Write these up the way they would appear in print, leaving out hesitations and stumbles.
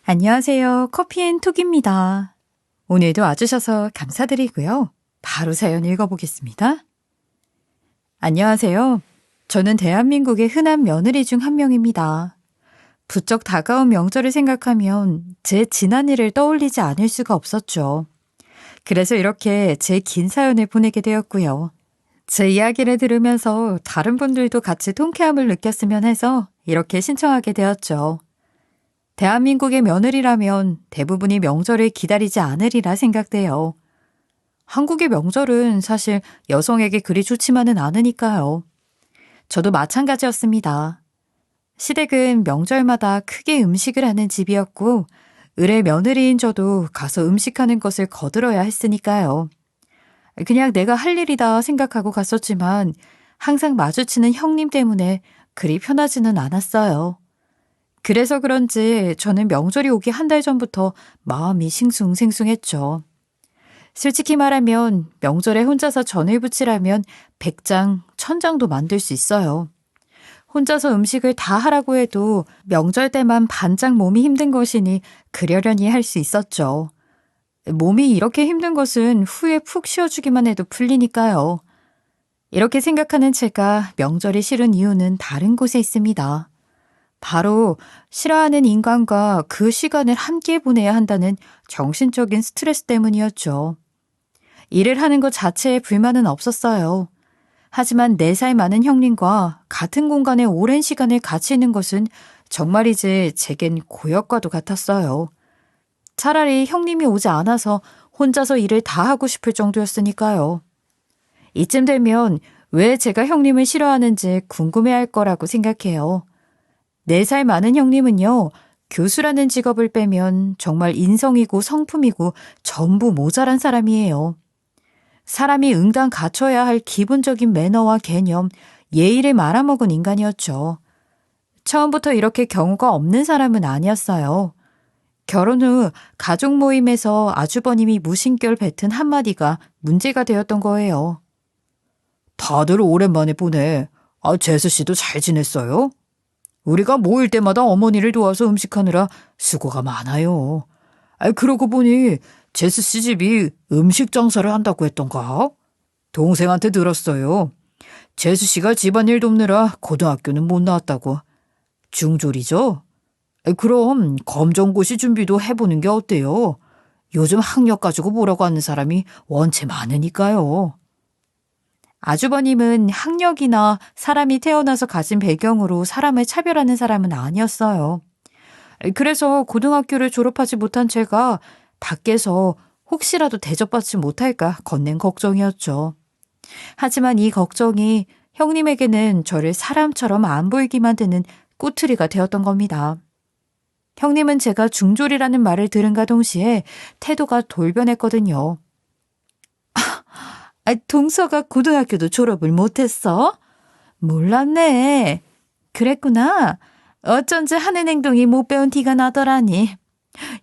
안녕하세요. 커피앤톡입니다. 오늘도 와주셔서 감사드리고요. 바로 사연 읽어보겠습니다. 안녕하세요. 저는 대한민국의 흔한 며느리 중 한 명입니다. 부쩍 다가온 명절을 생각하면 제 지난 일을 떠올리지 않을 수가 없었죠. 그래서 이렇게 제 긴 사연을 보내게 되었고요. 제 이야기를 들으면서 다른 분들도 같이 통쾌함을 느꼈으면 해서 이렇게 신청하게 되었죠. 대한민국의 며느리라면 대부분이 명절을 기다리지 않으리라 생각돼요. 한국의 명절은 사실 여성에게 그리 좋지만은 않으니까요. 저도 마찬가지였습니다. 시댁은 명절마다 크게 음식을 하는 집이었고 을의 며느리인 저도 가서 음식하는 것을 거들어야 했으니까요. 그냥 내가 할 일이다 생각하고 갔었지만 항상 마주치는 형님 때문에 그리 편하지는 않았어요. 그래서 그런지 저는 명절이 오기 한 달 전부터 마음이 싱숭생숭했죠. 솔직히 말하면 명절에 혼자서 전을 부치라면 100장, 1000장도 만들 수 있어요. 혼자서 음식을 다 하라고 해도 명절 때만 반짝 몸이 힘든 것이니 그러려니 할 수 있었죠. 몸이 이렇게 힘든 것은 후에 푹 쉬어주기만 해도 풀리니까요. 이렇게 생각하는 제가 명절이 싫은 이유는 다른 곳에 있습니다. 바로 싫어하는 인간과 그 시간을 함께 보내야 한다는 정신적인 스트레스 때문이었죠. 일을 하는 것 자체에 불만은 없었어요. 하지만 4살 많은 형님과 같은 공간에 오랜 시간을 같이 있는 것은 정말이지 제겐 고역과도 같았어요. 차라리 형님이 오지 않아서 혼자서 일을 다 하고 싶을 정도였으니까요. 이쯤 되면 왜 제가 형님을 싫어하는지 궁금해할 거라고 생각해요. 4살 많은 형님은요, 교수라는 직업을 빼면 정말 인성이고 성품이고 전부 모자란 사람이에요. 사람이 응당 갖춰야 할 기본적인 매너와 개념, 예의를 말아먹은 인간이었죠. 처음부터 이렇게 경우가 없는 사람은 아니었어요. 결혼 후 가족 모임에서 아주버님이 무심결 뱉은 한마디가 문제가 되었던 거예요. 다들 오랜만에 보네. 재수 씨도 잘 지냈어요? 우리가 모일 때마다 어머니를 도와서 음식하느라 수고가 많아요. 그러고 보니 제수 씨 집이 음식 장사를 한다고 했던가? 동생한테 들었어요. 제수 씨가 집안일 돕느라 고등학교는 못 나왔다고. 중졸이죠? 그럼 검정고시 준비도 해보는 게 어때요? 요즘 학력 가지고 뭐라고 하는 사람이 원체 많으니까요. 아주버님은 학력이나 사람이 태어나서 가진 배경으로 사람을 차별하는 사람은 아니었어요. 그래서 고등학교를 졸업하지 못한 제가 밖에서 혹시라도 대접받지 못할까 건넨 걱정이었죠. 하지만 이 걱정이 형님에게는 저를 사람처럼 안 보이기만 드는 꼬투리가 되었던 겁니다. 형님은 제가 중졸이라는 말을 들은가 동시에 태도가 돌변했거든요. 동서가 고등학교도 졸업을 못했어? 몰랐네. 그랬구나. 어쩐지 하는 행동이 못 배운 티가 나더라니.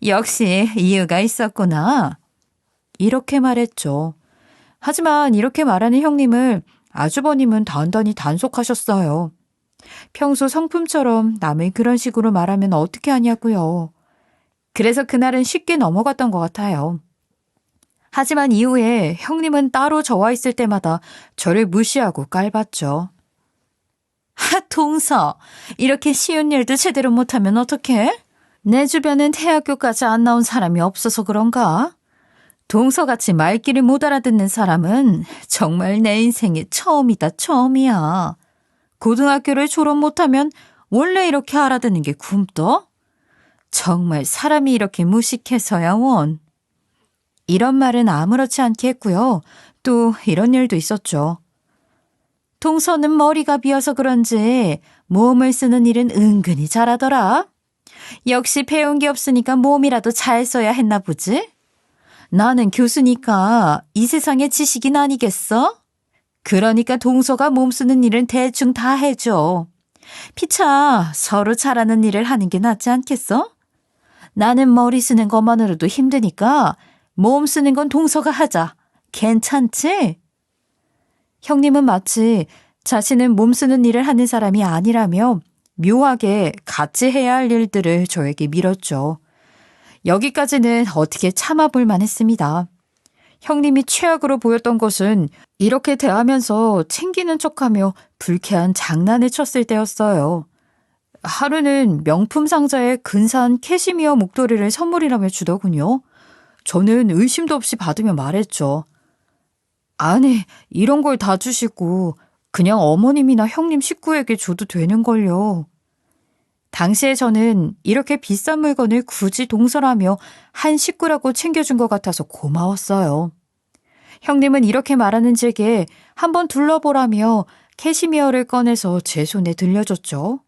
역시 이유가 있었구나. 이렇게 말했죠. 하지만 이렇게 말하는 형님을 아주버님은 단단히 단속하셨어요. 평소 성품처럼 남을 그런 식으로 말하면 어떻게 하냐고요. 그래서 그날은 쉽게 넘어갔던 것 같아요. 하지만 이후에 형님은 따로 저와 있을 때마다 저를 무시하고 깔봤죠. 동서, 이렇게 쉬운 일도 제대로 못하면 어떡해? 내 주변엔 대학교까지 안 나온 사람이 없어서 그런가? 동서같이 말귀를 못 알아듣는 사람은 정말 내 인생에 처음이다, 처음이야. 고등학교를 졸업 못하면 원래 이렇게 알아듣는 게 굼떠? 정말 사람이 이렇게 무식해서야 원. 이런 말은 아무렇지 않게 했고요. 또 이런 일도 있었죠. 동서는 머리가 비어서 그런지 몸을 쓰는 일은 은근히 잘하더라. 역시 배운 게 없으니까 몸이라도 잘 써야 했나 보지? 나는 교수니까 이 세상의 지식인 아니겠어? 그러니까 동서가 몸 쓰는 일은 대충 다 해줘. 피차 서로 잘하는 일을 하는 게 낫지 않겠어? 나는 머리 쓰는 것만으로도 힘드니까 몸 쓰는 건 동서가 하자. 괜찮지? 형님은 마치 자신은 몸 쓰는 일을 하는 사람이 아니라며 묘하게 같이 해야 할 일들을 저에게 밀었죠. 여기까지는 어떻게 참아볼 만했습니다. 형님이 최악으로 보였던 것은 이렇게 대하면서 챙기는 척하며 불쾌한 장난을 쳤을 때였어요. 하루는 명품 상자에 근사한 캐시미어 목도리를 선물이라며 주더군요. 저는 의심도 없이 받으며 말했죠. 아니, 이런 걸 다 주시고 그냥 어머님이나 형님 식구에게 줘도 되는걸요. 당시에 저는 이렇게 비싼 물건을 굳이 동설하며 한 식구라고 챙겨준 것 같아서 고마웠어요. 형님은 이렇게 말하는 제게 한번 둘러보라며 캐시미어를 꺼내서 제 손에 들려줬죠.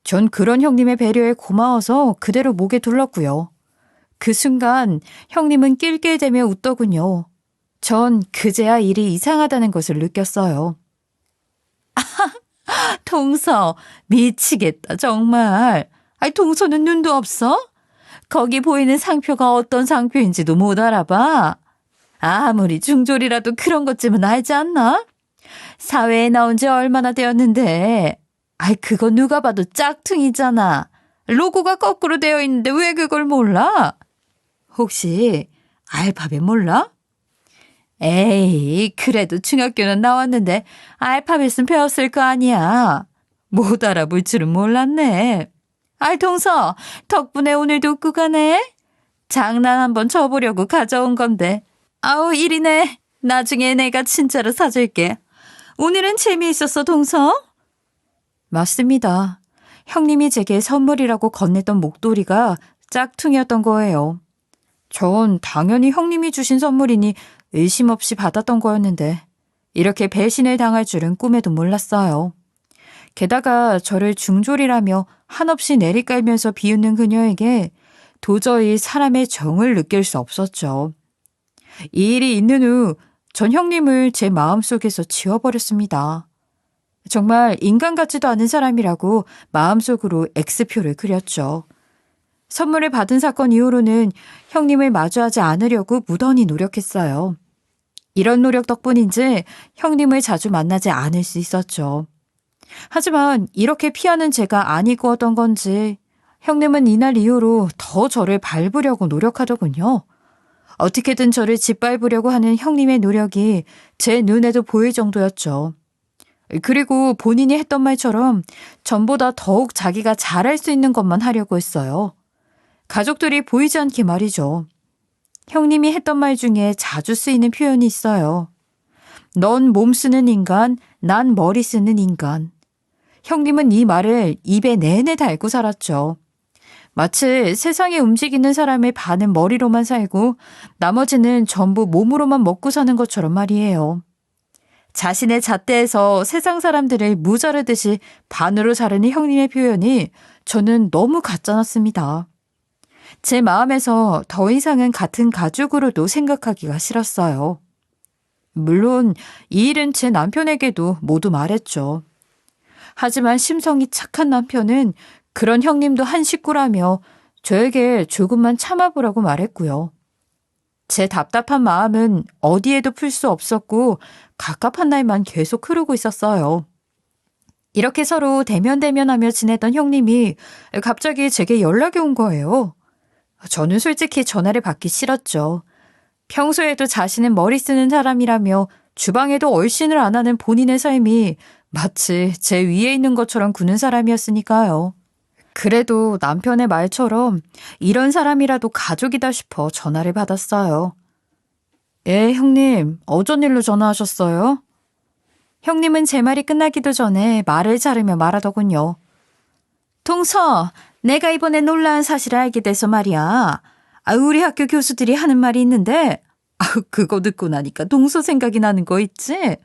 전 그런 형님의 배려에 고마워서 그대로 목에 둘렀고요. 그 순간 형님은 낄낄대며 웃더군요. 전 그제야 일이 이상하다는 것을 느꼈어요. 동서, 미치겠다, 정말. 동서는 눈도 없어? 거기 보이는 상표가 어떤 상표인지도 못 알아봐. 아무리 중졸이라도 그런 것쯤은 알지 않나? 사회에 나온 지 얼마나 되었는데. 그거 누가 봐도 짝퉁이잖아. 로고가 거꾸로 되어 있는데 왜 그걸 몰라? 혹시 알파벳 몰라? 에이, 그래도 중학교는 나왔는데 알파벳은 배웠을 거 아니야. 못 알아볼 줄은 몰랐네. 동서, 덕분에 오늘도 웃고 가네. 장난 한번 쳐보려고 가져온 건데. 일이네. 나중에 내가 진짜로 사줄게. 오늘은 재미있었어, 동서? 맞습니다. 형님이 제게 선물이라고 건넸던 목도리가 짝퉁이었던 거예요. 전 당연히 형님이 주신 선물이니 의심 없이 받았던 거였는데 이렇게 배신을 당할 줄은 꿈에도 몰랐어요. 게다가 저를 중졸이라며 한없이 내리깔면서 비웃는 그녀에게 도저히 사람의 정을 느낄 수 없었죠. 이 일이 있는 후 전 형님을 제 마음속에서 지워버렸습니다. 정말 인간 같지도 않은 사람이라고 마음속으로 X표를 그렸죠. 선물을 받은 사건 이후로는 형님을 마주하지 않으려고 무던히 노력했어요. 이런 노력 덕분인지 형님을 자주 만나지 않을 수 있었죠. 하지만 이렇게 피하는 제가 안이 구웠던 건지 형님은 이날 이후로 더 저를 밟으려고 노력하더군요. 어떻게든 저를 짓밟으려고 하는 형님의 노력이 제 눈에도 보일 정도였죠. 그리고 본인이 했던 말처럼 전보다 더욱 자기가 잘할 수 있는 것만 하려고 했어요. 가족들이 보이지 않게 말이죠. 형님이 했던 말 중에 자주 쓰이는 표현이 있어요. 넌 몸 쓰는 인간, 난 머리 쓰는 인간. 형님은 이 말을 입에 내내 달고 살았죠. 마치 세상에 움직이는 사람의 반은 머리로만 살고 나머지는 전부 몸으로만 먹고 사는 것처럼 말이에요. 자신의 잣대에서 세상 사람들을 무자르듯이 반으로 자르는 형님의 표현이 저는 너무 가짜났습니다. 제 마음에서 더 이상은 같은 가족으로도 생각하기가 싫었어요. 물론 이 일은 제 남편에게도 모두 말했죠. 하지만 심성이 착한 남편은 그런 형님도 한 식구라며 저에게 조금만 참아보라고 말했고요. 제 답답한 마음은 어디에도 풀 수 없었고 갑갑한 날만 계속 흐르고 있었어요. 이렇게 서로 대면대면하며 지내던 형님이 갑자기 제게 연락이 온 거예요. 저는 솔직히 전화를 받기 싫었죠. 평소에도 자신은 머리 쓰는 사람이라며 주방에도 얼씬을 안 하는 본인의 삶이 마치 제 위에 있는 것처럼 구는 사람이었으니까요. 그래도 남편의 말처럼 이런 사람이라도 가족이다 싶어 전화를 받았어요. 예, 형님, 어쩐 일로 전화하셨어요? 형님은 제 말이 끝나기도 전에 말을 자르며 말하더군요. 동서, 내가 이번에 놀라운 사실을 알게 돼서 말이야. 우리 학교 교수들이 하는 말이 있는데 그거 듣고 나니까 동서 생각이 나는 거 있지?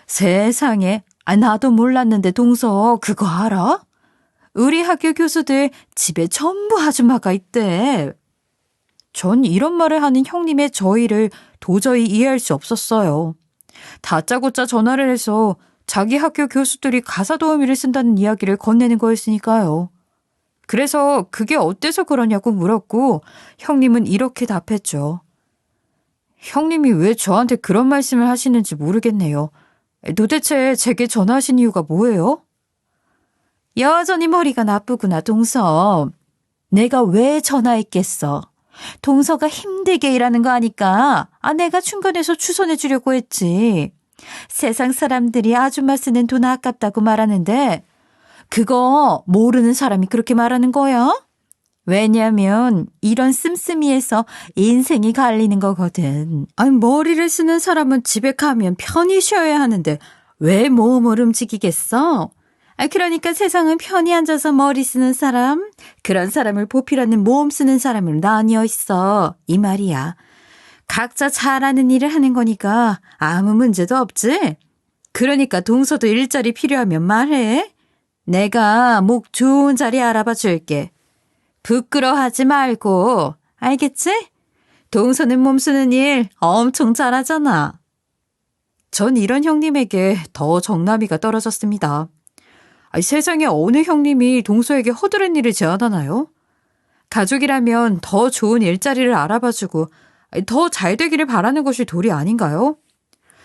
세상에, 나도 몰랐는데 동서 그거 알아? 우리 학교 교수들 집에 전부 아줌마가 있대. 전 이런 말을 하는 형님의 저희를 도저히 이해할 수 없었어요. 다짜고짜 전화를 해서 자기 학교 교수들이 가사 도우미를 쓴다는 이야기를 건네는 거였으니까요. 그래서 그게 어때서 그러냐고 물었고 형님은 이렇게 답했죠. 형님이 왜 저한테 그런 말씀을 하시는지 모르겠네요. 도대체 제게 전화하신 이유가 뭐예요? 여전히 머리가 나쁘구나, 동서. 내가 왜 전화했겠어? 동서가 힘들게 일하는 거 아니까 내가 중간에서 추선해 주려고 했지. 세상 사람들이 아줌마 쓰는 돈 아깝다고 말하는데 그거 모르는 사람이 그렇게 말하는 거야? 왜냐면 이런 씀씀이에서 인생이 갈리는 거거든. 아니, 머리를 쓰는 사람은 집에 가면 편히 쉬어야 하는데 왜 몸을 움직이겠어? 그러니까 세상은 편히 앉아서 머리 쓰는 사람, 그런 사람을 보필하는 몸 쓰는 사람으로 나뉘어 있어. 이 말이야. 각자 잘하는 일을 하는 거니까 아무 문제도 없지? 그러니까 동서도 일자리 필요하면 말해. 내가 목 좋은 자리 알아봐 줄게. 부끄러워하지 말고, 알겠지? 동서는 몸 쓰는 일 엄청 잘하잖아. 전 이런 형님에게 더 정나미가 떨어졌습니다. 세상에 어느 형님이 동서에게 허드렛 일을 제안하나요? 가족이라면 더 좋은 일자리를 알아봐주고 더 잘 되기를 바라는 것이 도리 아닌가요?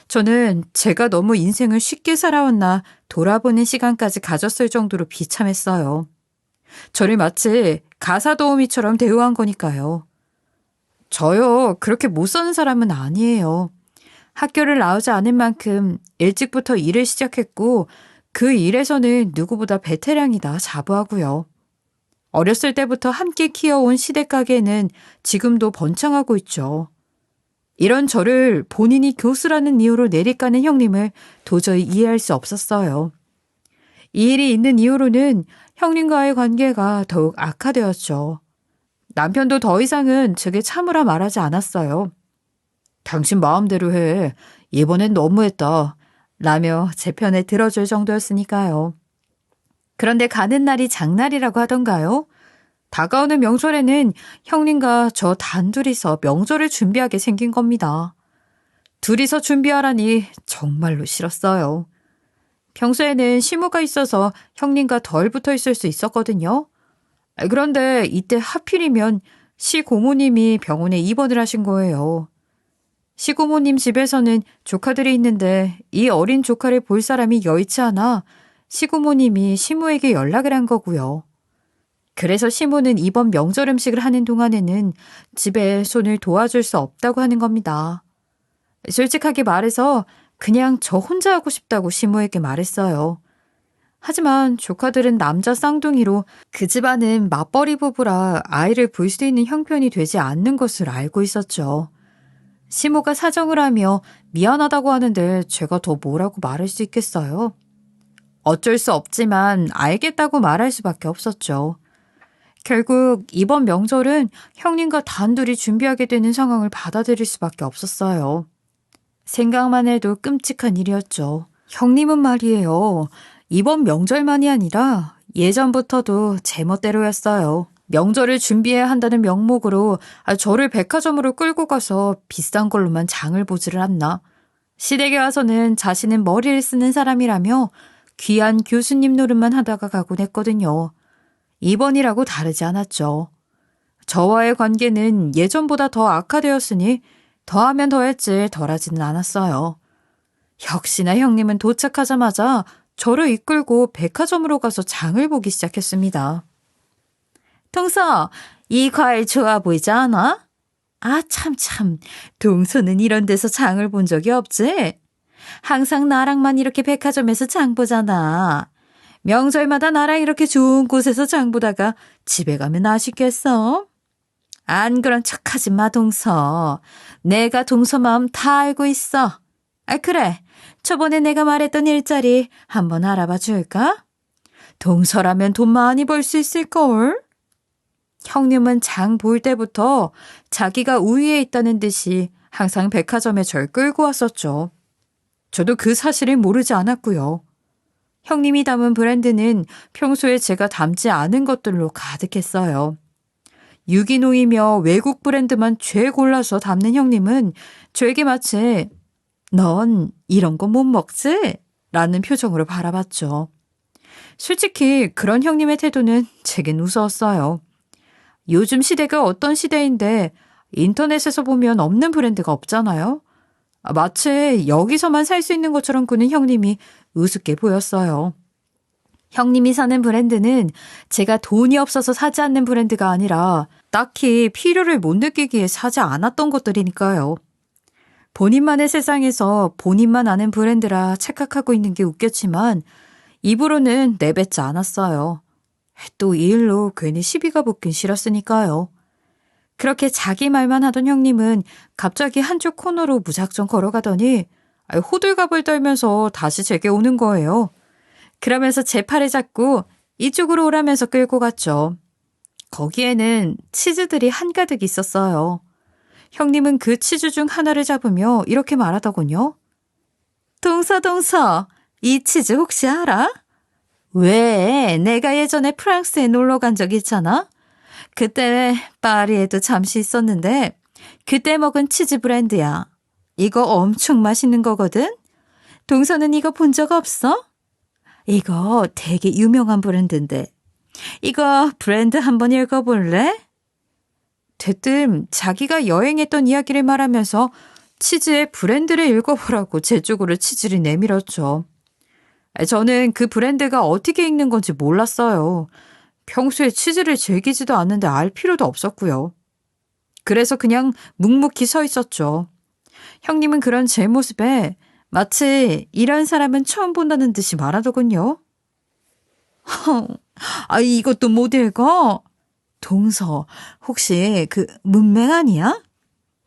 저는 제가 너무 인생을 쉽게 살아왔나 돌아보는 시간까지 가졌을 정도로 비참했어요. 저를 마치 가사 도우미처럼 대우한 거니까요. 저요, 그렇게 못 사는 사람은 아니에요. 학교를 나오지 않은 만큼 일찍부터 일을 시작했고 그 일에서는 누구보다 베테랑이다 자부하고요. 어렸을 때부터 함께 키워온 시댁 가게는 지금도 번창하고 있죠. 이런 저를 본인이 교수라는 이유로 내리까는 형님을 도저히 이해할 수 없었어요. 이 일이 있는 이후로는 형님과의 관계가 더욱 악화되었죠. 남편도 더 이상은 제게 참으라 말하지 않았어요. 당신 마음대로 해. 이번엔 너무했다. 라며 제 편에 들어줄 정도였으니까요. 그런데 가는 날이 장날이라고 하던가요? 다가오는 명절에는 형님과 저 단둘이서 명절을 준비하게 생긴 겁니다. 둘이서 준비하라니 정말로 싫었어요. 평소에는 시무가 있어서 형님과 덜 붙어 있을 수 있었거든요. 그런데 이때 하필이면 시고모님이 병원에 입원을 하신 거예요. 시고모님 집에서는 조카들이 있는데 이 어린 조카를 볼 사람이 여의치 않아 시고모님이 시무에게 연락을 한 거고요. 그래서 시무는 이번 명절 음식을 하는 동안에는 집에 손을 도와줄 수 없다고 하는 겁니다. 솔직하게 말해서 그냥 저 혼자 하고 싶다고 시무에게 말했어요. 하지만 조카들은 남자 쌍둥이로 그 집안은 맞벌이 부부라 아이를 볼 수 있는 형편이 되지 않는 것을 알고 있었죠. 시모가 사정을 하며 미안하다고 하는데 제가 더 뭐라고 말할 수 있겠어요? 어쩔 수 없지만 알겠다고 말할 수밖에 없었죠. 결국 이번 명절은 형님과 단둘이 준비하게 되는 상황을 받아들일 수밖에 없었어요. 생각만 해도 끔찍한 일이었죠. 형님은 말이에요. 이번 명절만이 아니라 예전부터도 제멋대로였어요. 명절을 준비해야 한다는 명목으로 저를 백화점으로 끌고 가서 비싼 걸로만 장을 보지를 않나. 시댁에 와서는 자신은 머리를 쓰는 사람이라며 귀한 교수님 노릇만 하다가 가곤 했거든요. 이번이라고 다르지 않았죠. 저와의 관계는 예전보다 더 악화되었으니 더하면 더했지 덜하지는 않았어요. 역시나 형님은 도착하자마자 저를 이끌고 백화점으로 가서 장을 보기 시작했습니다. 동서, 이 과일 좋아 보이지 않아? 참. 동서는 이런 데서 장을 본 적이 없지? 항상 나랑만 이렇게 백화점에서 장 보잖아. 명절마다 나랑 이렇게 좋은 곳에서 장 보다가 집에 가면 아쉽겠어? 안 그런 척하지 마, 동서. 내가 동서 마음 다 알고 있어. 그래. 저번에 내가 말했던 일자리 한번 알아봐 줄까? 동서라면 돈 많이 벌 수 있을걸? 형님은 장 볼 때부터 자기가 우위에 있다는 듯이 항상 백화점에 절 끌고 왔었죠. 저도 그 사실을 모르지 않았고요. 형님이 담은 브랜드는 평소에 제가 담지 않은 것들로 가득했어요. 유기농이며 외국 브랜드만 죄 골라서 담는 형님은 저에게 마치 넌 이런 거 못 먹지? 라는 표정으로 바라봤죠. 솔직히 그런 형님의 태도는 제겐 우스웠어요. 요즘 시대가 어떤 시대인데 인터넷에서 보면 없는 브랜드가 없잖아요. 마치 여기서만 살 수 있는 것처럼 구는 형님이 우습게 보였어요. 형님이 사는 브랜드는 제가 돈이 없어서 사지 않는 브랜드가 아니라 딱히 필요를 못 느끼기에 사지 않았던 것들이니까요. 본인만의 세상에서 본인만 아는 브랜드라 착각하고 있는 게 웃겼지만 입으로는 내뱉지 않았어요. 또 이 일로 괜히 시비가 붙긴 싫었으니까요. 그렇게 자기 말만 하던 형님은 갑자기 한쪽 코너로 무작정 걸어가더니 호들갑을 떨면서 다시 제게 오는 거예요. 그러면서 제 팔을 잡고 이쪽으로 오라면서 끌고 갔죠. 거기에는 치즈들이 한가득 있었어요. 형님은 그 치즈 중 하나를 잡으며 이렇게 말하더군요. 동서, 이 치즈 혹시 알아? 왜? 내가 예전에 프랑스에 놀러 간 적 있잖아? 그때 파리에도 잠시 있었는데 그때 먹은 치즈 브랜드야. 이거 엄청 맛있는 거거든? 동서는 이거 본 적 없어? 이거 되게 유명한 브랜드인데. 이거 브랜드 한번 읽어볼래? 대뜸 자기가 여행했던 이야기를 말하면서 치즈의 브랜드를 읽어보라고 제 쪽으로 치즈를 내밀었죠. 저는 그 브랜드가 어떻게 읽는 건지 몰랐어요. 평소에 치즈를 즐기지도 않는데 알 필요도 없었고요. 그래서 그냥 묵묵히 서 있었죠. 형님은 그런 제 모습에 마치 이런 사람은 처음 본다는 듯이 말하더군요. 이것도 못 읽어? 동서, 혹시 그 문맹 아니야?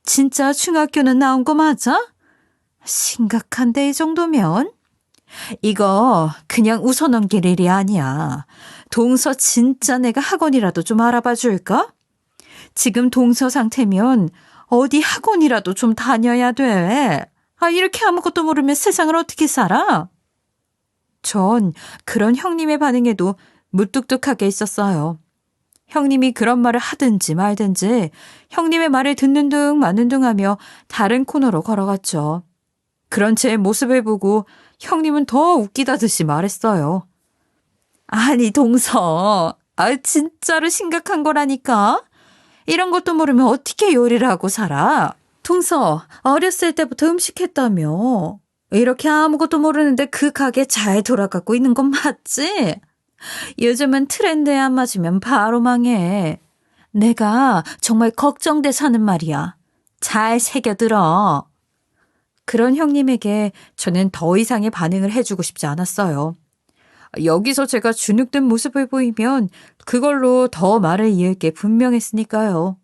진짜 중학교는 나온 거 맞아? 심각한데 이 정도면? 이거 그냥 웃어넘길 일이 아니야. 동서 진짜 내가 학원이라도 좀 알아봐 줄까? 지금 동서 상태면 어디 학원이라도 좀 다녀야 돼. 이렇게 아무것도 모르면 세상을 어떻게 살아? 전 그런 형님의 반응에도 무뚝뚝하게 있었어요. 형님이 그런 말을 하든지 말든지 형님의 말을 듣는 둥 마는 둥 하며 다른 코너로 걸어갔죠. 그런 제 모습을 보고 형님은 더 웃기다듯이 말했어요. 아니 동서, 진짜로 심각한 거라니까? 이런 것도 모르면 어떻게 요리를 하고 살아? 동서, 어렸을 때부터 음식했다며. 이렇게 아무것도 모르는데 그 가게 잘 돌아가고 있는 건 맞지? 요즘은 트렌드에 안 맞으면 바로 망해. 내가 정말 걱정돼서 하는 말이야. 잘 새겨들어. 그런 형님에게 저는 더 이상의 반응을 해주고 싶지 않았어요. 여기서 제가 주눅든 모습을 보이면 그걸로 더 말을 이을 게 분명했으니까요.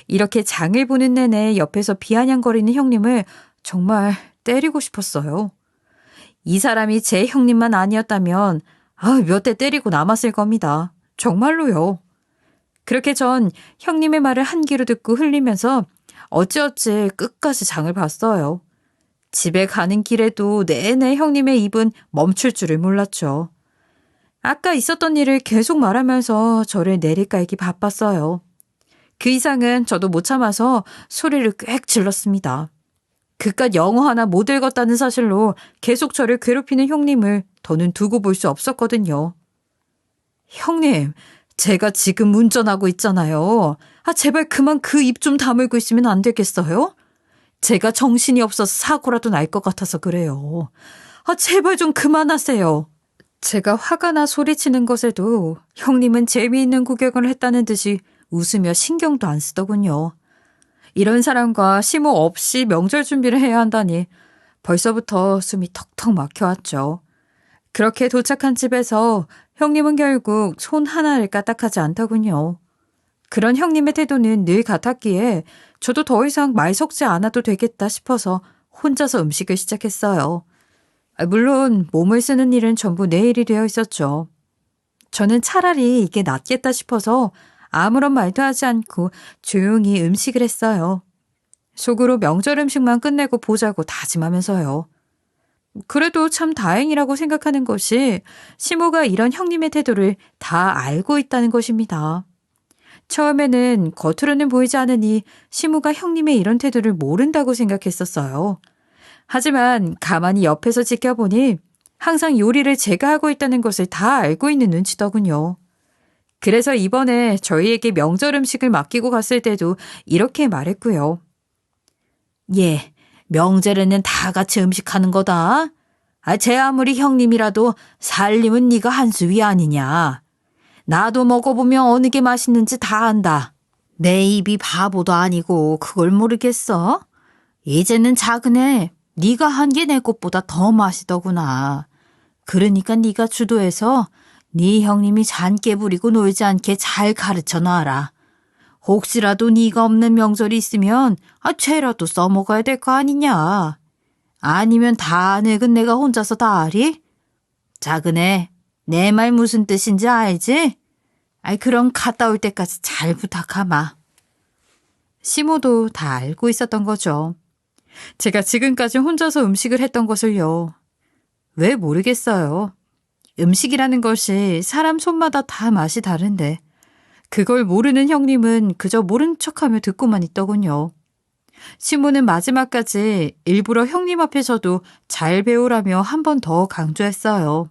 이렇게 장을 보는 내내 옆에서 비아냥거리는 형님을 정말 때리고 싶었어요. 이 사람이 제 형님만 아니었다면 몇 대 때리고 남았을 겁니다. 정말로요. 그렇게 전 형님의 말을 한 귀로 듣고 흘리면서 어찌어찌 끝까지 장을 봤어요. 집에 가는 길에도 내내 형님의 입은 멈출 줄을 몰랐죠. 아까 있었던 일을 계속 말하면서 저를 내리깔기 바빴어요. 그 이상은 저도 못 참아서 소리를 꽥 질렀습니다. 그깟 영어 하나 못 읽었다는 사실로 계속 저를 괴롭히는 형님을 더는 두고 볼 수 없었거든요. 형님, 제가 지금 운전하고 있잖아요. 제발 그만 그 입 좀 다물고 있으면 안 되겠어요? 제가 정신이 없어서 사고라도 날 것 같아서 그래요. 제발 좀 그만하세요. 제가 화가 나 소리치는 것에도 형님은 재미있는 구경을 했다는 듯이 웃으며 신경도 안 쓰더군요. 이런 사람과 심호 없이 명절 준비를 해야 한다니 벌써부터 숨이 턱턱 막혀왔죠. 그렇게 도착한 집에서 형님은 결국 손 하나를 까딱하지 않더군요. 그런 형님의 태도는 늘 같았기에 저도 더 이상 말 섞지 않아도 되겠다 싶어서 혼자서 음식을 시작했어요. 물론 몸을 쓰는 일은 전부 내 일이 되어 있었죠. 저는 차라리 이게 낫겠다 싶어서 아무런 말도 하지 않고 조용히 음식을 했어요. 속으로 명절 음식만 끝내고 보자고 다짐하면서요. 그래도 참 다행이라고 생각하는 것이 시모가 이런 형님의 태도를 다 알고 있다는 것입니다. 처음에는 겉으로는 보이지 않으니 시모가 형님의 이런 태도를 모른다고 생각했었어요. 하지만 가만히 옆에서 지켜보니 항상 요리를 제가 하고 있다는 것을 다 알고 있는 눈치더군요. 그래서 이번에 저희에게 명절 음식을 맡기고 갔을 때도 이렇게 말했고요. 예, 명절에는 다 같이 음식하는 거다. 제 아무리 형님이라도 살림은 네가 한 수 위 아니냐. 나도 먹어보면 어느 게 맛있는지 다 안다. 내 입이 바보도 아니고 그걸 모르겠어? 이제는 작은 애, 네가 한 게 내 것보다 더 맛이더구나. 그러니까 네가 주도해서 네 형님이 잔깨 부리고 놀지 않게 잘 가르쳐 놔라. 혹시라도 네가 없는 명절이 있으면 죄라도 써먹어야 될 거 아니냐. 아니면 다 늙은 내가 혼자서 다 하리? 작은 애, 내 말 무슨 뜻인지 알지? 그럼 갔다 올 때까지 잘 부탁하마. 시모도 다 알고 있었던 거죠. 제가 지금까지 혼자서 음식을 했던 것을요. 왜 모르겠어요. 음식이라는 것이 사람 손마다 다 맛이 다른데 그걸 모르는 형님은 그저 모른 척하며 듣고만 있더군요. 시모는 마지막까지 일부러 형님 앞에서도 잘 배우라며 한 번 더 강조했어요.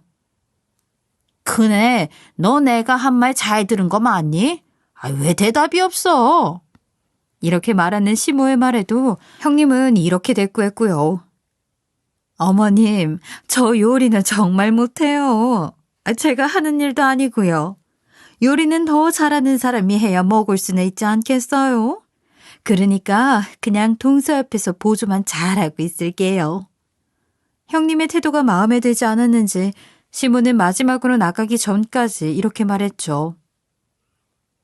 큰애, 너 내가 한 말 잘 들은 거 맞니? 왜 대답이 없어? 이렇게 말하는 시모의 말에도 형님은 이렇게 대꾸했고요. 어머님, 저 요리는 정말 못해요. 제가 하는 일도 아니고요. 요리는 더 잘하는 사람이 해야 먹을 수는 있지 않겠어요? 그러니까 그냥 동서 옆에서 보조만 잘하고 있을게요. 형님의 태도가 마음에 들지 않았는지 시모는 마지막으로 나가기 전까지 이렇게 말했죠.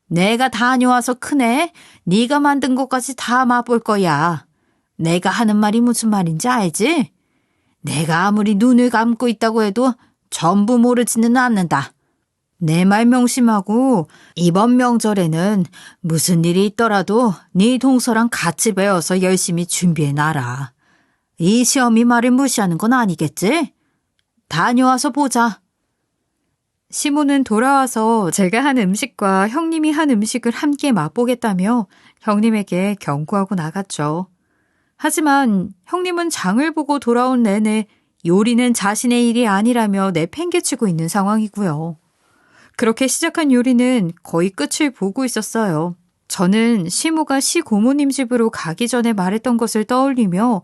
내가 다녀와서 크네. 네가 만든 것까지 다 맛볼 거야. 내가 하는 말이 무슨 말인지 알지? 내가 아무리 눈을 감고 있다고 해도 전부 모르지는 않는다. 내 말 명심하고 이번 명절에는 무슨 일이 있더라도 네 동서랑 같이 배워서 열심히 준비해놔라. 이 시험이 말을 무시하는 건 아니겠지? 다녀와서 보자. 시모는 돌아와서 제가 한 음식과 형님이 한 음식을 함께 맛보겠다며 형님에게 경고하고 나갔죠. 하지만 형님은 장을 보고 돌아온 내내 요리는 자신의 일이 아니라며 내팽개치고 있는 상황이고요. 그렇게 시작한 요리는 거의 끝을 보고 있었어요. 저는 시모가 시고모님 집으로 가기 전에 말했던 것을 떠올리며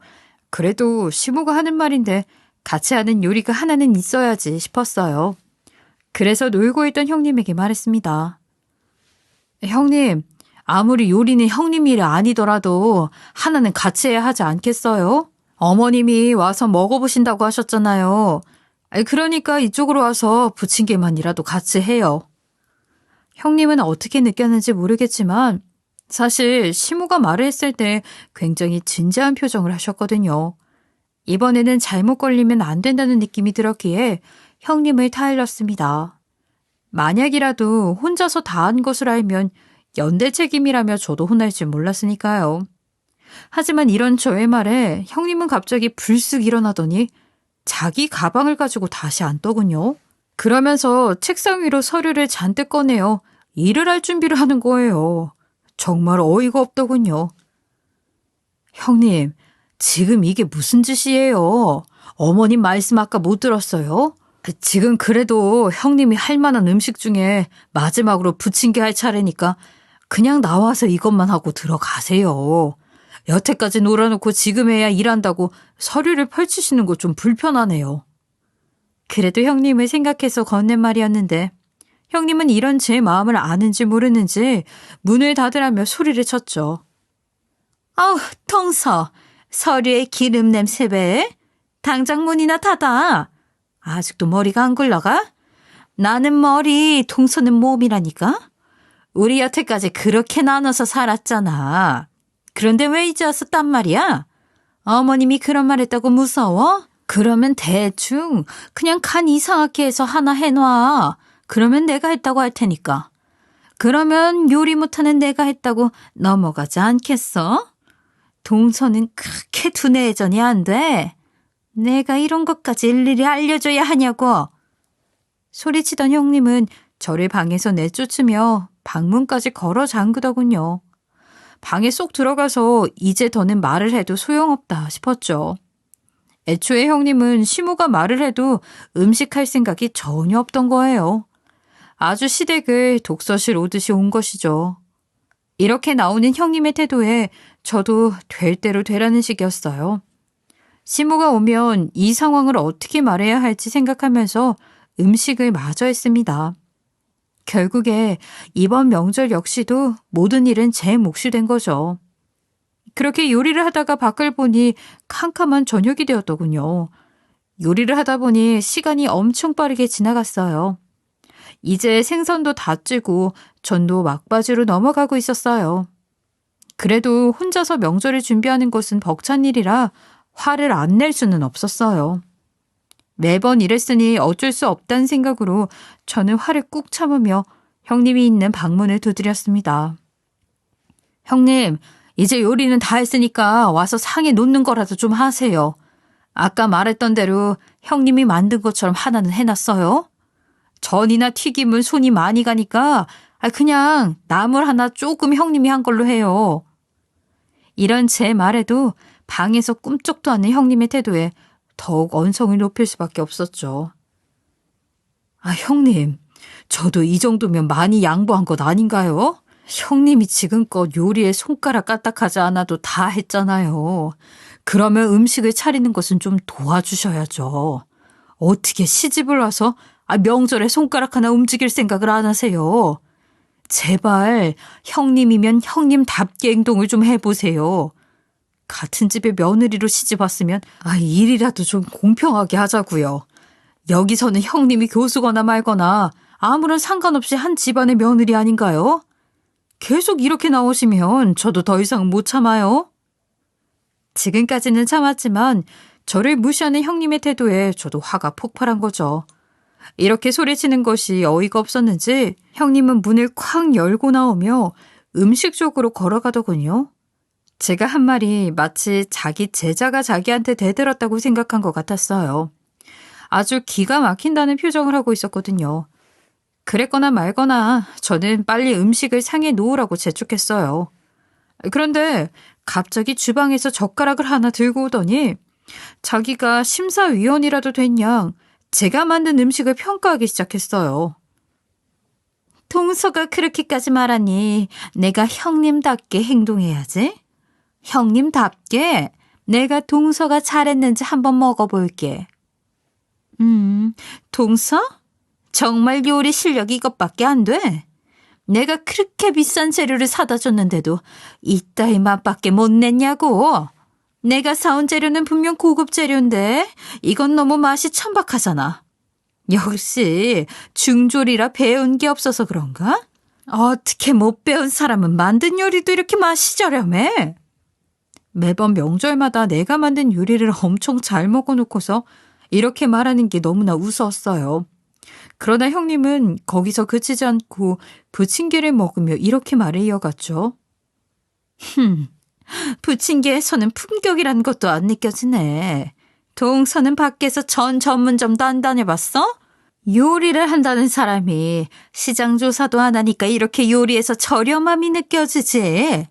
그래도 시모가 하는 말인데 같이 하는 요리가 하나는 있어야지 싶었어요. 그래서 놀고 있던 형님에게 말했습니다. 형님, 아무리 요리는 형님 일이 아니더라도 하나는 같이 해야 하지 않겠어요? 어머님이 와서 먹어보신다고 하셨잖아요. 그러니까 이쪽으로 와서 부침개만이라도 같이 해요. 형님은 어떻게 느꼈는지 모르겠지만 사실 시모가 말을 했을 때 굉장히 진지한 표정을 하셨거든요. 이번에는 잘못 걸리면 안 된다는 느낌이 들었기에 형님을 타일렀습니다. 만약이라도 혼자서 다 한 것을 알면 연대 책임이라며 저도 혼날 줄 몰랐으니까요. 하지만 이런 저의 말에 형님은 갑자기 불쑥 일어나더니 자기 가방을 가지고 다시 앉더군요. 그러면서 책상 위로 서류를 잔뜩 꺼내어 일을 할 준비를 하는 거예요. 정말 어이가 없더군요. 형님, 지금 이게 무슨 짓이에요? 어머님 말씀 아까 못 들었어요? 지금 그래도 형님이 할 만한 음식 중에 마지막으로 부침개 할 차례니까 그냥 나와서 이것만 하고 들어가세요. 여태까지 놀아놓고 지금 해야 일한다고 서류를 펼치시는 거 좀 불편하네요. 그래도 형님을 생각해서 건넨 말이었는데 형님은 이런 제 마음을 아는지 모르는지 문을 닫으라며 소리를 쳤죠. 아우, 통서. 서류에 기름 냄새 배. 당장 문이나 닫아. 아직도 머리가 안 굴러가? 나는 머리, 동서는 몸이라니까? 우리 여태까지 그렇게 나눠서 살았잖아. 그런데 왜 이제 와서 딴 말이야? 어머님이 그런 말 했다고 무서워? 그러면 대충 그냥 간 이상하게 해서 하나 해놔. 그러면 내가 했다고 할 테니까. 그러면 요리 못하는 내가 했다고 넘어가지 않겠어? 동서는 그렇게 두뇌전이 안 돼. 내가 이런 것까지 일일이 알려줘야 하냐고. 소리치던 형님은 저를 방에서 내쫓으며 방문까지 걸어 잠그더군요. 방에 쏙 들어가서 이제 더는 말을 해도 소용없다 싶었죠. 애초에 형님은 시모가 말을 해도 음식할 생각이 전혀 없던 거예요. 아주 시댁을 독서실 오듯이 온 것이죠. 이렇게 나오는 형님의 태도에 저도 될 대로 되라는 식이었어요. 시모가 오면 이 상황을 어떻게 말해야 할지 생각하면서 음식을 마저 했습니다. 결국에 이번 명절 역시도 모든 일은 제 몫이 된 거죠. 그렇게 요리를 하다가 밖을 보니 캄캄한 저녁이 되었더군요. 요리를 하다 보니 시간이 엄청 빠르게 지나갔어요. 이제 생선도 다 찌고 전도 막바지로 넘어가고 있었어요. 그래도 혼자서 명절을 준비하는 것은 벅찬 일이라 화를 안 낼 수는 없었어요. 매번 이랬으니 어쩔 수 없다는 생각으로 저는 화를 꾹 참으며 형님이 있는 방문을 두드렸습니다. 형님, 이제 요리는 다 했으니까 와서 상에 놓는 거라도 좀 하세요. 아까 말했던 대로 형님이 만든 것처럼 하나는 해놨어요. 전이나 튀김은 손이 많이 가니까 그냥 나물 하나 조금 형님이 한 걸로 해요. 이런 제 말에도 방에서 꿈쩍도 않는 형님의 태도에 더욱 언성을 높일 수밖에 없었죠. 형님, 저도 이 정도면 많이 양보한 것 아닌가요? 형님이 지금껏 요리에 손가락 까딱하지 않아도 다 했잖아요. 그러면 음식을 차리는 것은 좀 도와주셔야죠. 어떻게 시집을 와서 명절에 손가락 하나 움직일 생각을 안 하세요? 제발 형님이면 형님답게 행동을 좀 해보세요. 같은 집에 며느리로 시집 왔으면 일이라도 좀 공평하게 하자고요. 여기서는 형님이 교수거나 말거나 아무런 상관없이 한 집안의 며느리 아닌가요? 계속 이렇게 나오시면 저도 더 이상 못 참아요. 지금까지는 참았지만 저를 무시하는 형님의 태도에 저도 화가 폭발한 거죠. 이렇게 소리치는 것이 어이가 없었는지 형님은 문을 쾅 열고 나오며 음식 쪽으로 걸어가더군요. 제가 한 말이 마치 자기 제자가 자기한테 대들었다고 생각한 것 같았어요. 아주 기가 막힌다는 표정을 하고 있었거든요. 그랬거나 말거나 저는 빨리 음식을 상에 놓으라고 재촉했어요. 그런데 갑자기 주방에서 젓가락을 하나 들고 오더니 자기가 심사위원이라도 된 양 제가 만든 음식을 평가하기 시작했어요. 동서가 그렇게까지 말하니 내가 형님답게 행동해야지. 형님답게 내가 동서가 잘했는지 한번 먹어볼게. 동서? 정말 요리 실력이 이것밖에 안 돼? 내가 그렇게 비싼 재료를 사다 줬는데도 이따위 맛밖에 못 냈냐고. 내가 사온 재료는 분명 고급 재료인데 이건 너무 맛이 천박하잖아. 역시 중졸이라 배운 게 없어서 그런가? 어떻게 못 배운 사람은 만든 요리도 이렇게 맛이 저렴해? 매번 명절마다 내가 만든 요리를 엄청 잘 먹어놓고서 이렇게 말하는 게 너무나 우스웠어요. 그러나 형님은 거기서 그치지 않고 부침개를 먹으며 이렇게 말을 이어갔죠. 부침개에서는 품격이란 것도 안 느껴지네. 동서는 밖에서 전 전문점도 안 다녀봤어? 요리를 한다는 사람이 시장 조사도 안 하니까 이렇게 요리에서 저렴함이 느껴지지.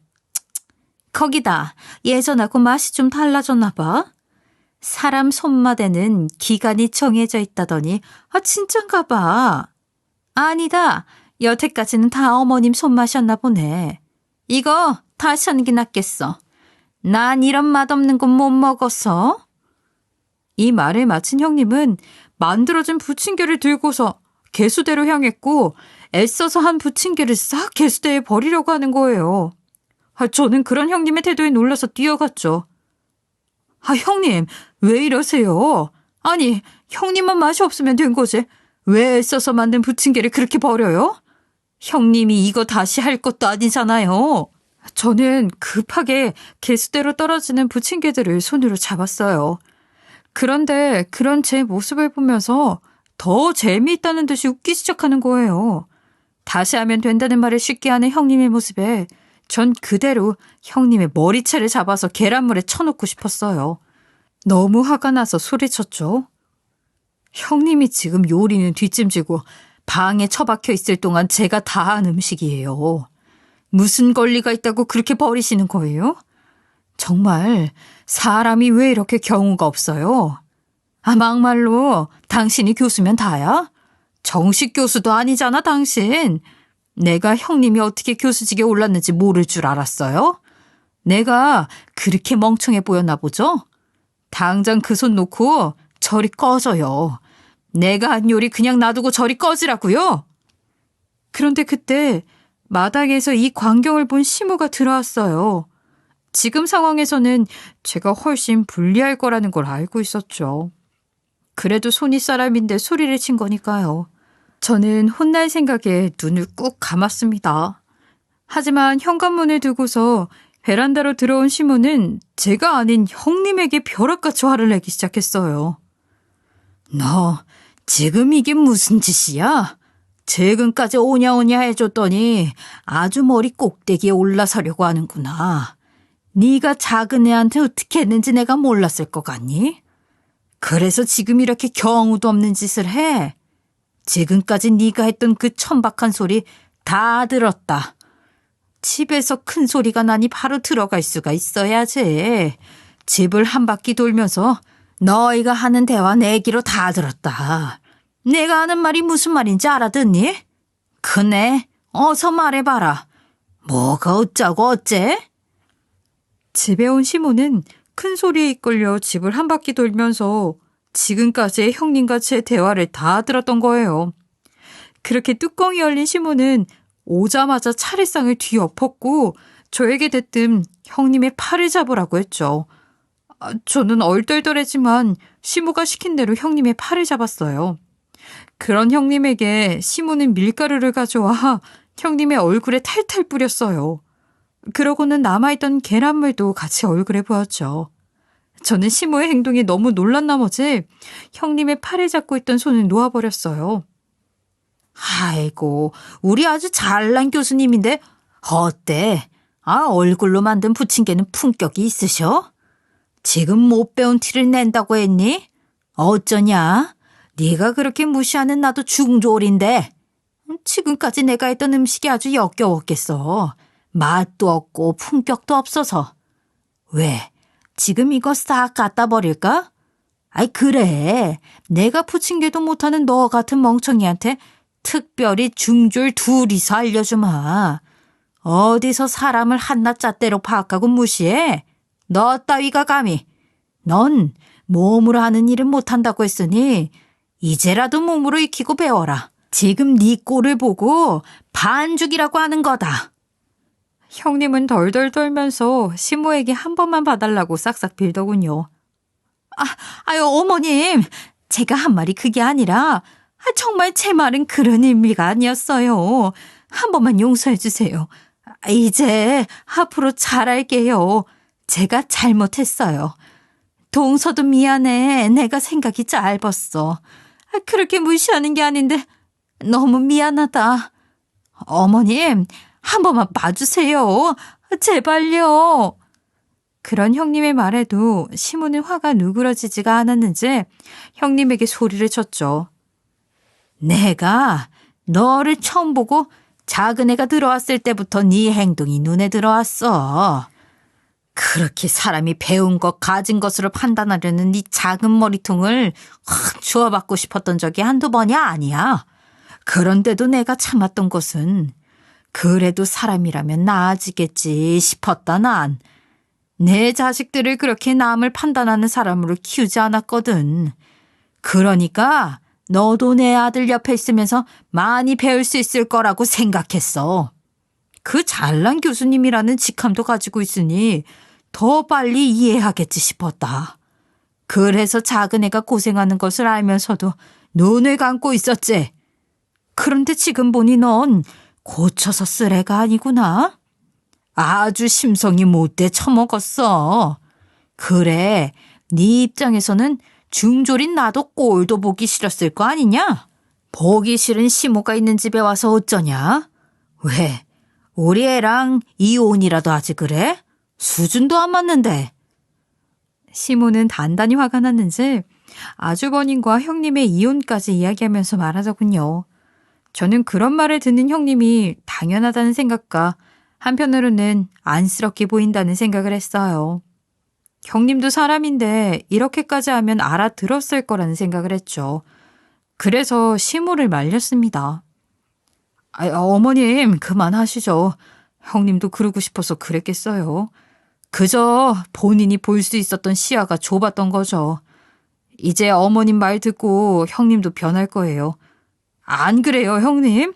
거기다 예전하고 맛이 좀 달라졌나 봐. 사람 손맛에는 기간이 정해져 있다더니 진짠가 봐. 아니다. 여태까지는 다 어머님 손맛이었나 보네. 이거 다시 하는 게 낫겠어. 난 이런 맛없는 건 못 먹어서. 이 말을 마친 형님은 만들어진 부침개를 들고서 개수대로 향했고 애써서 한 부침개를 싹 개수대에 버리려고 하는 거예요. 저는 그런 형님의 태도에 놀라서 뛰어갔죠. 형님, 왜 이러세요? 아니, 형님만 맛이 없으면 된 거지. 왜 애써서 만든 부침개를 그렇게 버려요? 형님이 이거 다시 할 것도 아니잖아요. 저는 급하게 개수대로 떨어지는 부침개들을 손으로 잡았어요. 그런데 그런 제 모습을 보면서 더 재미있다는 듯이 웃기 시작하는 거예요. 다시 하면 된다는 말을 쉽게 하는 형님의 모습에 전 그대로 형님의 머리채를 잡아서 계란물에 쳐놓고 싶었어요. 너무 화가 나서 소리쳤죠. 형님이 지금 요리는 뒷짐지고 방에 처박혀 있을 동안 제가 다 한 음식이에요. 무슨 권리가 있다고 그렇게 버리시는 거예요? 정말 사람이 왜 이렇게 경우가 없어요? 막말로 당신이 교수면 다야? 정식 교수도 아니잖아, 당신. 내가 형님이 어떻게 교수직에 올랐는지 모를 줄 알았어요? 내가 그렇게 멍청해 보였나 보죠? 당장 그 손 놓고 저리 꺼져요. 내가 한 요리 그냥 놔두고 저리 꺼지라고요. 그런데 그때 마당에서 이 광경을 본 시무가 들어왔어요. 지금 상황에서는 제가 훨씬 불리할 거라는 걸 알고 있었죠. 그래도 손이 사람인데 소리를 친 거니까요. 저는 혼날 생각에 눈을 꾹 감았습니다. 하지만 현관문을 두고서 베란다로 들어온 시무는 제가 아닌 형님에게 벼락같이 화를 내기 시작했어요. 너 지금 이게 무슨 짓이야? 최근까지 오냐오냐 해줬더니 아주 머리 꼭대기에 올라서려고 하는구나. 네가 작은 애한테 어떻게 했는지 내가 몰랐을 것 같니? 그래서 지금 이렇게 경우도 없는 짓을 해. 지금까지 네가 했던 그 천박한 소리 다 들었다. 집에서 큰 소리가 나니 바로 들어갈 수가 있어야지. 집을 한 바퀴 돌면서 너희가 하는 대화 내 귀로 다 들었다. 내가 하는 말이 무슨 말인지 알아듣니? 그네, 어서 말해봐라. 뭐가 어쩌고 어째? 집에 온 시모는 큰 소리에 이끌려 집을 한 바퀴 돌면서 지금까지의 형님과 제 대화를 다 들었던 거예요. 그렇게 뚜껑이 열린 시모는 오자마자 차례상을 뒤엎었고 저에게 대뜸 형님의 팔을 잡으라고 했죠. 저는 얼떨떨했지만 시모가 시킨 대로 형님의 팔을 잡았어요. 그런 형님에게 시모는 밀가루를 가져와 형님의 얼굴에 탈탈 뿌렸어요. 그러고는 남아있던 계란물도 같이 얼굴에 부었죠. 저는 시모의 행동에 너무 놀란 나머지 형님의 팔을 잡고 있던 손을 놓아버렸어요. 아이고, 우리 아주 잘난 교수님인데 어때? 얼굴로 만든 부침개는 품격이 있으셔? 지금 못 배운 티를 낸다고 했니? 어쩌냐? 네가 그렇게 무시하는 나도 중졸인데 지금까지 내가 했던 음식이 아주 역겨웠겠어. 맛도 없고 품격도 없어서. 왜? 지금 이거 싹 갖다 버릴까? 그래. 내가 부침개도 못하는 너 같은 멍청이한테 특별히 중졸 둘이서 알려주마. 어디서 사람을 한낱 잣대로 파악하고 무시해? 너 따위가 감히. 넌 몸으로 하는 일은 못한다고 했으니 이제라도 몸으로 익히고 배워라. 지금 네 꼴을 보고 반죽이라고 하는 거다. 형님은 덜덜 떨면서 시모에게 한 번만 봐달라고 싹싹 빌더군요. 어머님, 제가 한 말이 그게 아니라 정말 제 말은 그런 의미가 아니었어요. 한 번만 용서해 주세요. 이제 앞으로 잘할게요. 제가 잘못했어요. 동서도 미안해. 내가 생각이 짧았어. 그렇게 무시하는 게 아닌데 너무 미안하다. 어머님, 한 번만 봐주세요. 제발요. 그런 형님의 말에도 시모는 화가 누그러지지가 않았는지 형님에게 소리를 쳤죠. 내가 너를 처음 보고 작은 애가 들어왔을 때부터 네 행동이 눈에 들어왔어. 그렇게 사람이 배운 것, 가진 것으로 판단하려는 네 작은 머리통을 확 주워받고 싶었던 적이 한두 번이 아니야. 그런데도 내가 참았던 것은 그래도 사람이라면 나아지겠지 싶었다 난. 내 자식들을 그렇게 남을 판단하는 사람으로 키우지 않았거든. 그러니까 너도 내 아들 옆에 있으면서 많이 배울 수 있을 거라고 생각했어. 그 잘난 교수님이라는 직함도 가지고 있으니 더 빨리 이해하겠지 싶었다. 그래서 작은 애가 고생하는 것을 알면서도 눈을 감고 있었지. 그런데 지금 보니 넌 고쳐서 쓸 애가 아니구나. 아주 심성이 못돼 처먹었어. 그래, 네 입장에서는 중졸인 나도 꼴도 보기 싫었을 거 아니냐? 보기 싫은 시모가 있는 집에 와서 어쩌냐? 왜? 우리 애랑 이혼이라도 하지 그래? 수준도 안 맞는데. 시모는 단단히 화가 났는지 아주버님과 형님의 이혼까지 이야기하면서 말하더군요. 저는 그런 말을 듣는 형님이 당연하다는 생각과 한편으로는 안쓰럽게 보인다는 생각을 했어요. 형님도 사람인데 이렇게까지 하면 알아들었을 거라는 생각을 했죠. 그래서 시모를 말렸습니다. 어머님 그만하시죠. 형님도 그러고 싶어서 그랬겠어요. 그저 본인이 볼 수 있었던 시야가 좁았던 거죠. 이제 어머님 말 듣고 형님도 변할 거예요. 안 그래요, 형님?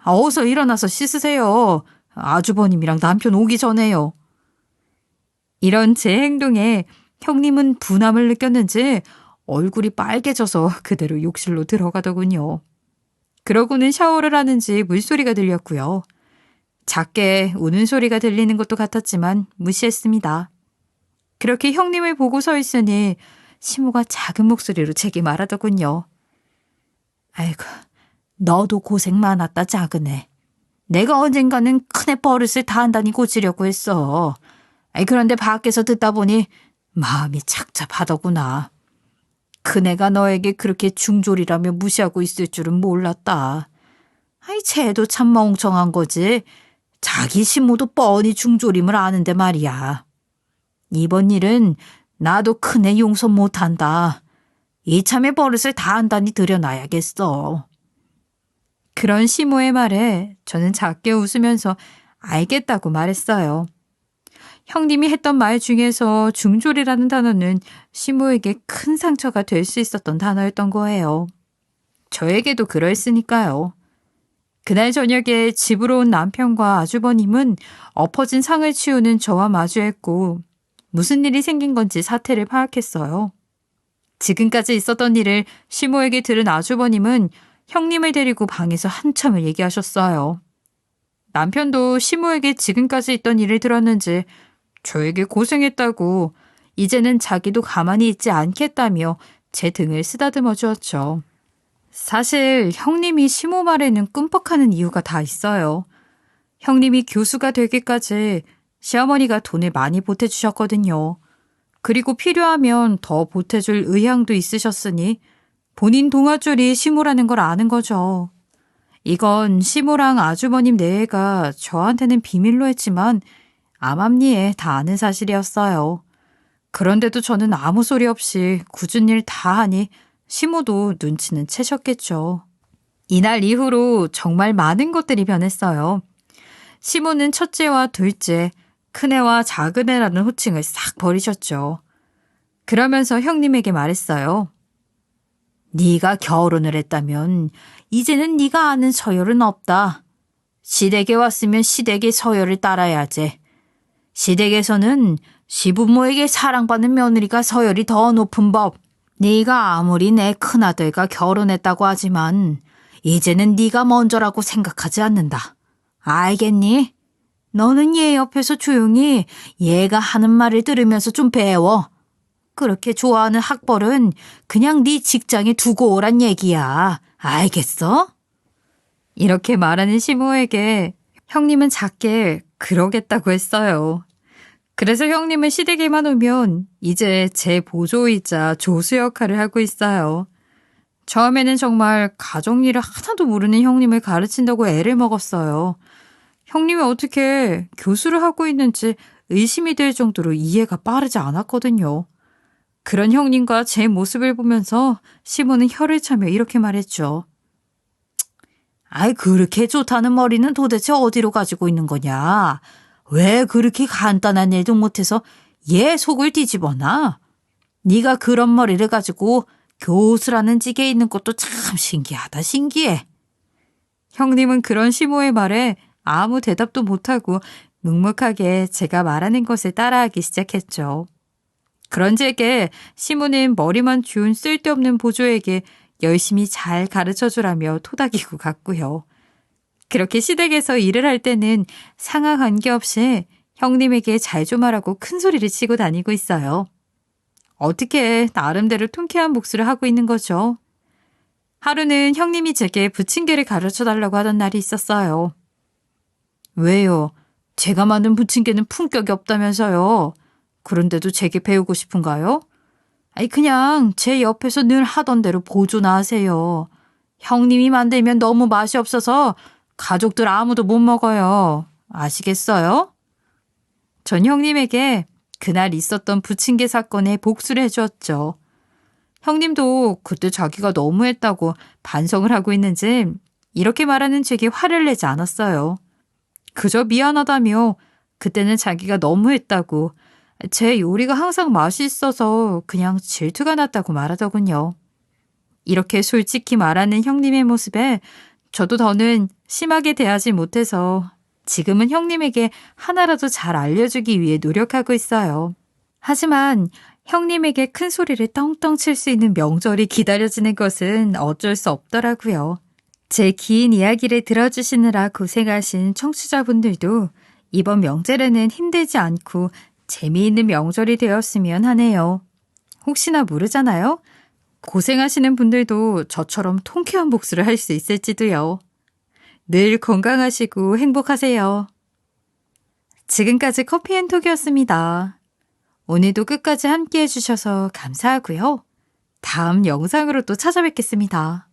어서 일어나서 씻으세요. 아주버님이랑 남편 오기 전에요. 이런 제 행동에 형님은 분함을 느꼈는지 얼굴이 빨개져서 그대로 욕실로 들어가더군요. 그러고는 샤워를 하는지 물소리가 들렸고요. 작게 우는 소리가 들리는 것도 같았지만 무시했습니다. 그렇게 형님을 보고 서 있으니 시모가 작은 목소리로 제게 말하더군요. 아이고, 너도 고생 많았다, 작은애. 내가 언젠가는 큰애 버릇을 단단히 고치려고 했어. 그런데 밖에서 듣다 보니 마음이 착잡하더구나. 큰애가 너에게 그렇게 중졸이라며 무시하고 있을 줄은 몰랐다. 쟤도 참 멍청한 거지. 자기 시모도 뻔히 중졸임을 아는데 말이야. 이번 일은 나도 큰애 용서 못한다. 이참에 버릇을 단단히 들여놔야겠어. 그런 시모의 말에 저는 작게 웃으면서 알겠다고 말했어요. 형님이 했던 말 중에서 중졸이라는 단어는 시모에게 큰 상처가 될 수 있었던 단어였던 거예요. 저에게도 그랬으니까요. 그날 저녁에 집으로 온 남편과 아주버님은 엎어진 상을 치우는 저와 마주했고 무슨 일이 생긴 건지 사태를 파악했어요. 지금까지 있었던 일을 시모에게 들은 아주버님은 형님을 데리고 방에서 한참을 얘기하셨어요. 남편도 시모에게 지금까지 있던 일을 들었는지 저에게 고생했다고 이제는 자기도 가만히 있지 않겠다며 제 등을 쓰다듬어 주었죠. 사실 형님이 시모 말에는 끔뻑하는 이유가 다 있어요. 형님이 교수가 되기까지 시어머니가 돈을 많이 보태주셨거든요. 그리고 필요하면 더 보태줄 의향도 있으셨으니 본인 동아줄이 시모라는 걸 아는 거죠. 이건 시모랑 아주버님 내외가 저한테는 비밀로 했지만 암암리에 다 아는 사실이었어요. 그런데도 저는 아무 소리 없이 굳은 일 다 하니 시모도 눈치는 채셨겠죠. 이날 이후로 정말 많은 것들이 변했어요. 시모는 첫째와 둘째, 큰애와 작은애라는 호칭을 싹 버리셨죠. 그러면서 형님에게 말했어요. 네가 결혼을 했다면 이제는 네가 아는 서열은 없다. 시댁에 왔으면 시댁의 서열을 따라야지. 시댁에서는 시부모에게 사랑받는 며느리가 서열이 더 높은 법. 네가 아무리 내 큰아들과 결혼했다고 하지만 이제는 네가 먼저라고 생각하지 않는다. 알겠니? 너는 얘 옆에서 조용히 얘가 하는 말을 들으면서 좀 배워. 그렇게 좋아하는 학벌은 그냥 네 직장에 두고 오란 얘기야. 알겠어? 이렇게 말하는 시모에게 형님은 작게 그러겠다고 했어요. 그래서 형님은 시댁에만 오면 이제 제 보조이자 조수 역할을 하고 있어요. 처음에는 정말 가정일을 하나도 모르는 형님을 가르친다고 애를 먹었어요. 형님이 어떻게 교수를 하고 있는지 의심이 될 정도로 이해가 빠르지 않았거든요. 그런 형님과 제 모습을 보면서 시모는 혀를 차며 이렇게 말했죠. 그렇게 좋다는 머리는 도대체 어디로 가지고 있는 거냐? 왜 그렇게 간단한 일도 못해서 얘 속을 뒤집어놔? 네가 그런 머리를 가지고 교수라는 직에 있는 것도 참 신기하다, 신기해. 형님은 그런 시모의 말에 아무 대답도 못하고 묵묵하게 제가 말하는 것을 따라하기 시작했죠. 그런 제게 시모는 머리만 준 쓸데없는 보조에게 열심히 잘 가르쳐주라며 토닥이고 갔고요. 그렇게 시댁에서 일을 할 때는 상하 관계없이 형님에게 잘 좀 하라고 큰 소리를 치고 다니고 있어요. 어떻게 나름대로 통쾌한 몫을 하고 있는 거죠. 하루는 형님이 제게 부침개를 가르쳐달라고 하던 날이 있었어요. 왜요? 제가 만든 부침개는 품격이 없다면서요. 그런데도 제게 배우고 싶은가요? 그냥 제 옆에서 늘 하던 대로 보조나 하세요. 형님이 만들면 너무 맛이 없어서 가족들 아무도 못 먹어요. 아시겠어요? 전 형님에게 그날 있었던 부침개 사건에 복수를 해주었죠. 형님도 그때 자기가 너무했다고 반성을 하고 있는지 이렇게 말하는 제게 화를 내지 않았어요. 그저 미안하다며 그때는 자기가 너무했다고, 제 요리가 항상 맛있어서 그냥 질투가 났다고 말하더군요. 이렇게 솔직히 말하는 형님의 모습에 저도 더는 심하게 대하지 못해서 지금은 형님에게 하나라도 잘 알려주기 위해 노력하고 있어요. 하지만 형님에게 큰 소리를 떵떵 칠 수 있는 명절이 기다려지는 것은 어쩔 수 없더라고요. 제 긴 이야기를 들어주시느라 고생하신 청취자분들도 이번 명절에는 힘들지 않고 재미있는 명절이 되었으면 하네요. 혹시나 모르잖아요. 고생하시는 분들도 저처럼 통쾌한 복수를 할 수 있을지도요. 늘 건강하시고 행복하세요. 지금까지 커피앤톡이었습니다. 오늘도 끝까지 함께 해주셔서 감사하고요. 다음 영상으로 또 찾아뵙겠습니다.